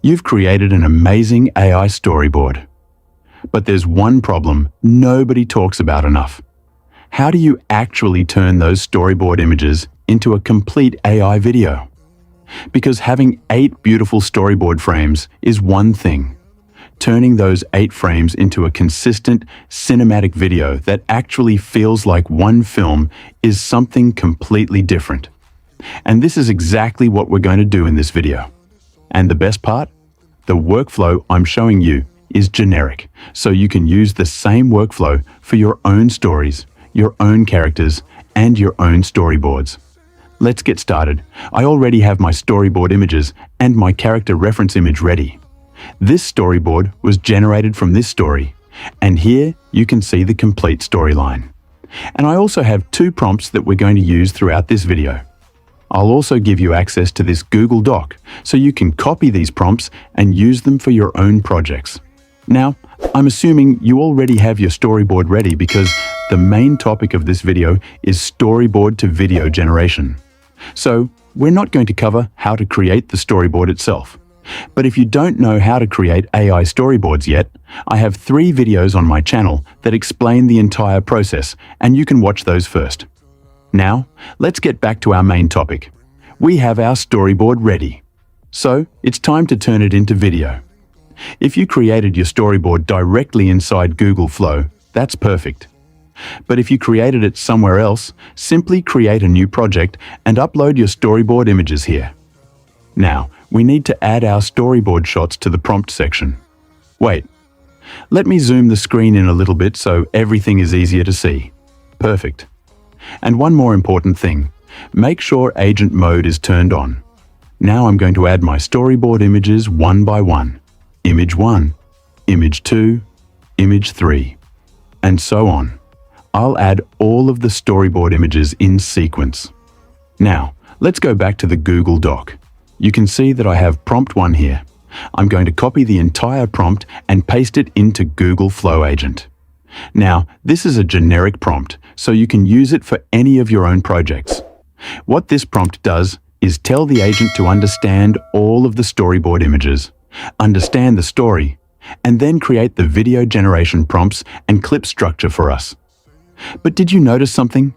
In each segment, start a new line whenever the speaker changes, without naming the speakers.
You've created an amazing AI storyboard. But there's one problem nobody talks about enough. How do you actually turn those storyboard images into a complete AI video? Because having 8 beautiful storyboard frames is one thing. Turning those 8 frames into a consistent, cinematic video that actually feels like one film is something completely different. And this is exactly what we're going to do in this video. And the best part? The workflow I'm showing you is generic, so you can use the same workflow for your own stories, your own characters, and your own storyboards. Let's get started. I already have my storyboard images and my character reference image ready. This storyboard was generated from this story, and here you can see the complete storyline. And I also have 2 prompts that we're going to use throughout this video. I'll also give you access to this Google Doc, so you can copy these prompts and use them for your own projects. Now, I'm assuming you already have your storyboard ready because the main topic of this video is storyboard to video generation. So, we're not going to cover how to create the storyboard itself. But if you don't know how to create AI storyboards yet, I have 3 videos on my channel that explain the entire process, and you can watch those first. Now, let's get back to our main topic. We have our storyboard ready. So, it's time to turn it into video. If you created your storyboard directly inside Google Flow, that's perfect. But if you created it somewhere else, simply create a new project and upload your storyboard images here. Now, we need to add our storyboard shots to the prompt section. Wait, let me zoom the screen in a little bit so everything is easier to see. Perfect. And one more important thing, make sure agent mode is turned on. Now I'm going to add my storyboard images one by one. Image 1, Image 2, Image 3, and so on. I'll add all of the storyboard images in sequence. Now, let's go back to the Google Doc. You can see that I have prompt 1 here. I'm going to copy the entire prompt and paste it into Google Flow Agent. Now, this is a generic prompt, so you can use it for any of your own projects. What this prompt does is tell the agent to understand all of the storyboard images, understand the story, and then create the video generation prompts and clip structure for us. But did you notice something?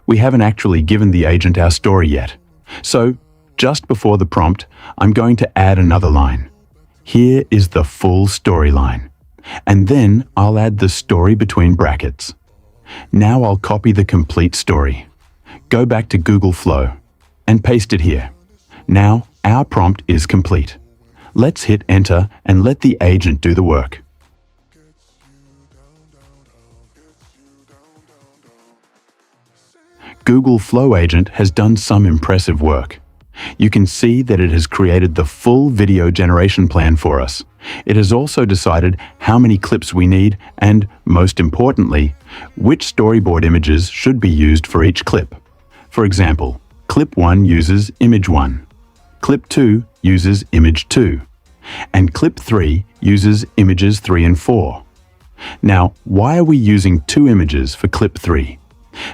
We haven't actually given the agent our story yet. So, just before the prompt, I'm going to add another line. Here is the full storyline. And then I'll add the story between brackets. Now I'll copy the complete story. Go back to Google Flow and paste it here. Now our prompt is complete. Let's hit enter and let the agent do the work. Google Flow Agent has done some impressive work. You can see that it has created the full video generation plan for us. It has also decided how many clips we need and, most importantly, which storyboard images should be used for each clip. For example, clip 1 uses image 1, clip 2 uses image 2, and clip 3 uses images 3 and 4. Now, why are we using 2 images for clip 3?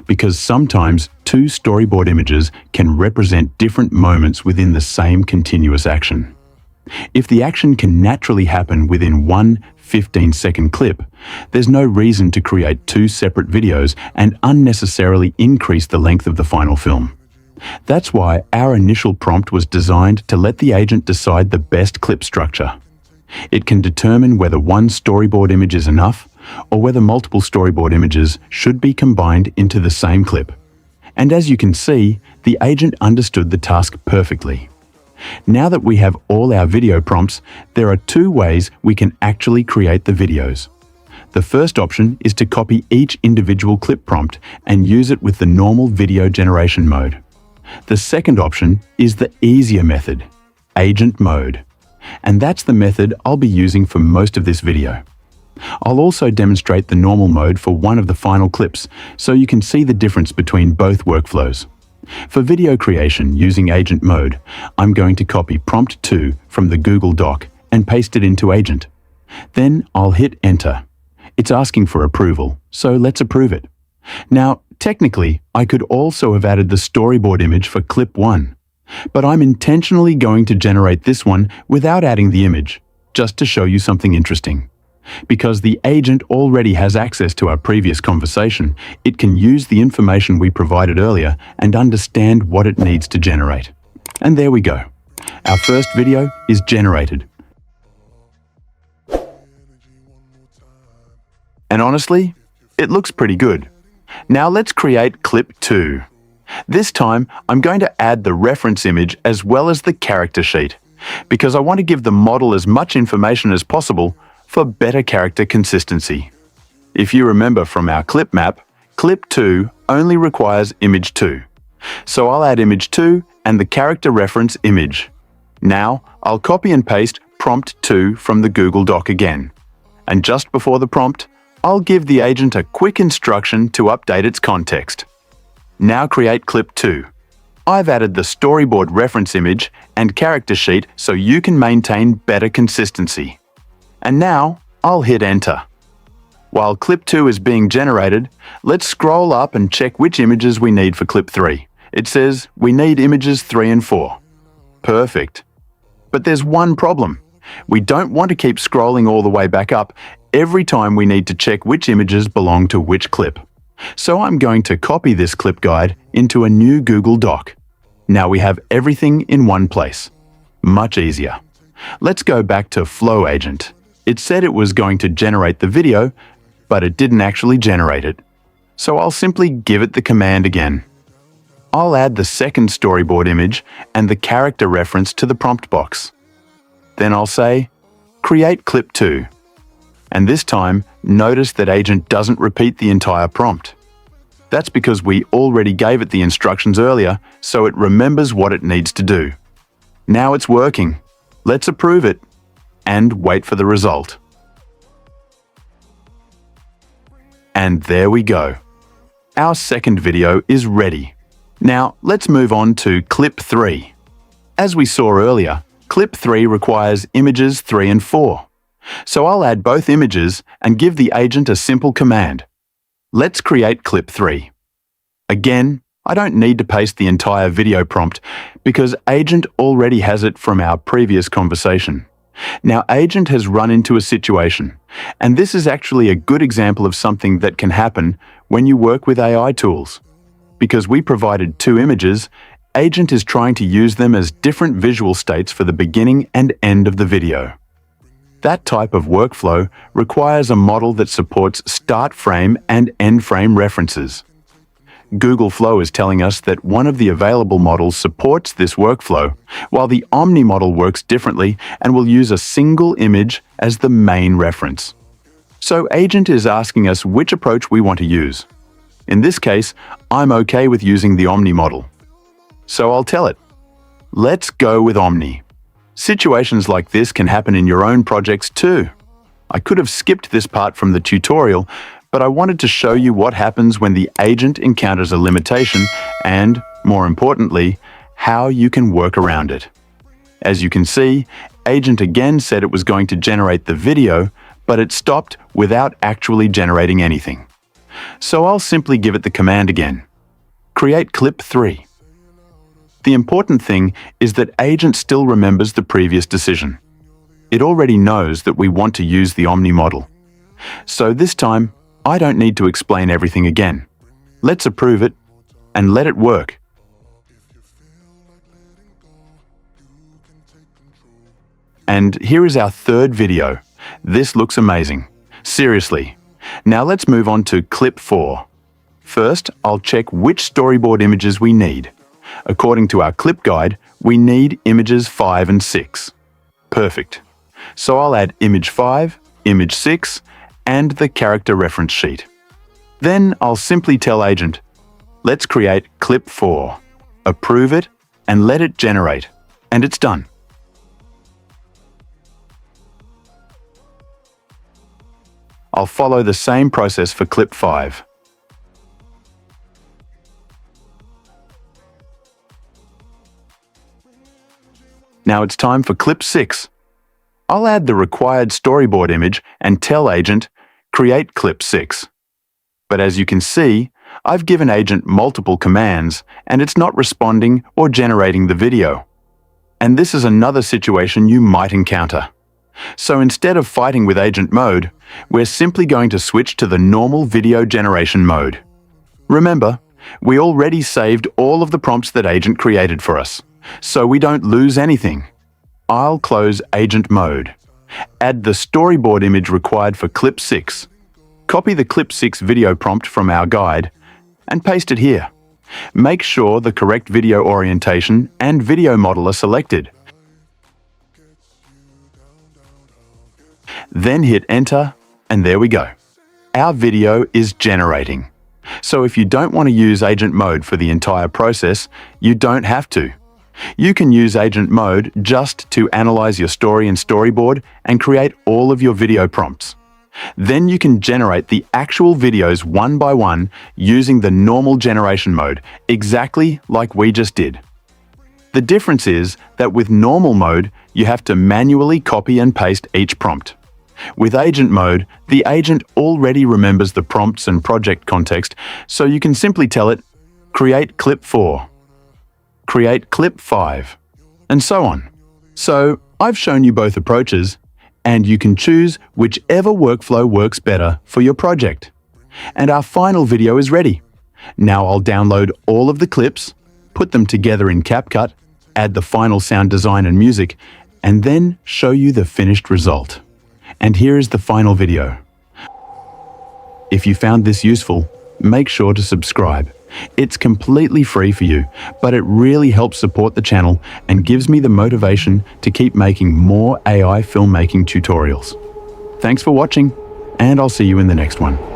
Because sometimes 2 storyboard images can represent different moments within the same continuous action. If the action can naturally happen within one 15-second clip, there's no reason to create 2 separate videos and unnecessarily increase the length of the final film. That's why our initial prompt was designed to let the agent decide the best clip structure. It can determine whether one storyboard image is enough or whether multiple storyboard images should be combined into the same clip. And as you can see, the agent understood the task perfectly. Now that we have all our video prompts, there are 2 ways we can actually create the videos. The first option is to copy each individual clip prompt and use it with the normal video generation mode. The second option is the easier method, agent mode. And that's the method I'll be using for most of this video. I'll also demonstrate the normal mode for one of the final clips, so you can see the difference between both workflows. For video creation using agent mode, I'm going to copy prompt 2 from the Google Doc and paste it into agent. Then I'll hit enter. It's asking for approval, so let's approve it. Now, technically, I could also have added the storyboard image for clip 1, But I'm intentionally going to generate this one without adding the image, just to show you something interesting. Because the agent already has access to our previous conversation, it can use the information we provided earlier and understand what it needs to generate. And there we go. Our first video is generated. And honestly, it looks pretty good. Now let's create clip 2. This time, I'm going to add the reference image as well as the character sheet, because I want to give the model as much information as possible for better character consistency. If you remember from our clip map, clip 2 only requires image 2. So I'll add image 2 and the character reference image. Now, I'll copy and paste prompt 2 from the Google Doc again. And just before the prompt, I'll give the agent a quick instruction to update its context. Now create clip 2. I've added the storyboard reference image and character sheet so you can maintain better consistency. And now I'll hit enter. While clip 2 is being generated, let's scroll up and check which images we need for clip 3. It says we need images 3 and 4. Perfect. But there's one problem. We don't want to keep scrolling all the way back up every time we need to check which images belong to which clip. So I'm going to copy this clip guide into a new Google Doc. Now we have everything in one place. Much easier. Let's go back to Flow Agent. It said it was going to generate the video, but it didn't actually generate it. So I'll simply give it the command again. I'll add the second storyboard image and the character reference to the prompt box. Then I'll say, create clip 2. And this time, notice that Agent doesn't repeat the entire prompt. That's because we already gave it the instructions earlier, so it remembers what it needs to do. Now it's working. Let's approve it and wait for the result. And there we go. Our second video is ready. Now let's move on to clip 3. As we saw earlier, clip 3 requires images 3 and 4. So I'll add both images and give the agent a simple command. Let's create clip 3. Again, I don't need to paste the entire video prompt because Agent already has it from our previous conversation. Now Agent has run into a situation, and this is actually a good example of something that can happen when you work with AI tools. Because we provided 2 images, Agent is trying to use them as different visual states for the beginning and end of the video. That type of workflow requires a model that supports start frame and end frame references. Google Flow is telling us that one of the available models supports this workflow, while the Omni model works differently and will use a single image as the main reference. So Agent is asking us which approach we want to use. In this case, I'm okay with using the Omni model. So I'll tell it, let's go with Omni. Situations like this can happen in your own projects too. I could have skipped this part from the tutorial, but I wanted to show you what happens when the agent encounters a limitation and, more importantly, how you can work around it. As you can see, Agent again said it was going to generate the video, but it stopped without actually generating anything. So I'll simply give it the command again. Create clip 3. The important thing is that Agent still remembers the previous decision. It already knows that we want to use the Omni model. So this time, I don't need to explain everything again. Let's approve it and let it work. And here is our third video. This looks amazing. Seriously. Now let's move on to clip 4. First, I'll check which storyboard images we need. According to our clip guide, we need images 5 and 6. Perfect. So I'll add image 5, image 6, and the character reference sheet. Then I'll simply tell Agent, let's create clip 4, approve it, and let it generate. And it's done. I'll follow the same process for clip 5. Now it's time for clip 6. I'll add the required storyboard image and tell Agent, create clip 6. But as you can see, I've given Agent multiple commands, and it's not responding or generating the video. And this is another situation you might encounter. So instead of fighting with Agent mode, we're simply going to switch to the normal video generation mode. Remember, we already saved all of the prompts that Agent created for us, so we don't lose anything. I'll close Agent mode. Add the storyboard image required for clip 6. Copy the clip 6 video prompt from our guide and paste it here. Make sure the correct video orientation and video model are selected. Then hit enter, and there we go. Our video is generating. So if you don't want to use Agent mode for the entire process, you don't have to. You can use Agent mode just to analyze your story in Storyboard and create all of your video prompts. Then you can generate the actual videos one by one using the normal generation mode, exactly like we just did. The difference is that with normal mode, you have to manually copy and paste each prompt. With Agent mode, the agent already remembers the prompts and project context, so you can simply tell it, create clip 4, create clip 5, and so on. So I've shown you both approaches, and you can choose whichever workflow works better for your project. And our final video is ready. Now I'll download all of the clips, put them together in CapCut, add the final sound design and music, and then show you the finished result. And here is the final video. If you found this useful, make sure to subscribe. It's completely free for you, but it really helps support the channel and gives me the motivation to keep making more AI filmmaking tutorials. Thanks for watching, and I'll see you in the next one.